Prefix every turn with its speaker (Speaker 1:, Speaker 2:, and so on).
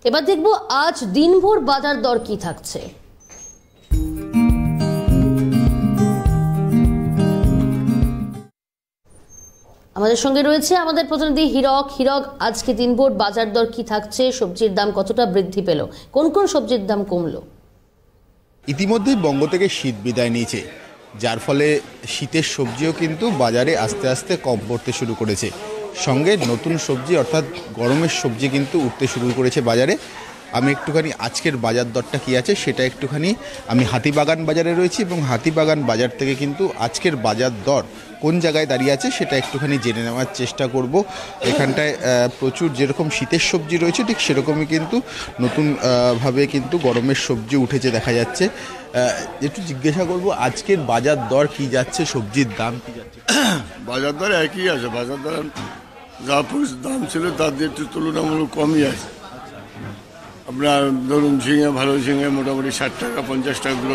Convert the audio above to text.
Speaker 1: এবার দেখব আজ দিনভর বাজার দর কি থাকছে। আমাদের সঙ্গে রয়েছে আমাদের প্রতিনিধি হিরক। আজকে দিনভর বাজার দর কি থাকছে, সবজির দাম কতটা বৃদ্ধি পেল, কোন কোন সবজির দাম কমলো?
Speaker 2: ইতিমধ্যেই বঙ্গ থেকে শীত বিদায় নিয়েছে, যার ফলে শীতের সবজিও কিন্তু বাজারে আস্তে আস্তে কম পড়তে শুরু করেছে। সঙ্গে নতুন সবজি অর্থাৎ গরমের সবজি কিন্তু উঠতে শুরু করেছে বাজারে। আমি একটুখানি আজকের বাজার দরটা কী আছে সেটা একটুখানি, আমি হাতিবাগান বাজারে রয়েছি এবং হাতিবাগান বাজার থেকে কিন্তু আজকের বাজার দর কোন জায়গায় দাঁড়িয়ে আছে সেটা একটুখানি জেনে নেওয়ার চেষ্টা করব। এখানটায় প্রচুর যেরকম শীতের সবজি রয়েছে ঠিক সেরকমই কিন্তু নতুন ভাবে কিন্তু গরমের সবজি উঠেছে দেখা যাচ্ছে। একটু জিজ্ঞাসা করব আজকের বাজার দর কি যাচ্ছে, সবজির দাম কি যাচ্ছে?
Speaker 3: বাজার দর একই আছে, বাজার দর যা দাম ছিল তার দিয়ে একটু তুলনামূলক কমই আছে। আপনার ধরুন ঝিঙে, ভালো ঝিঙে মোটামুটি 60 টাকা 50 টাকা কিলো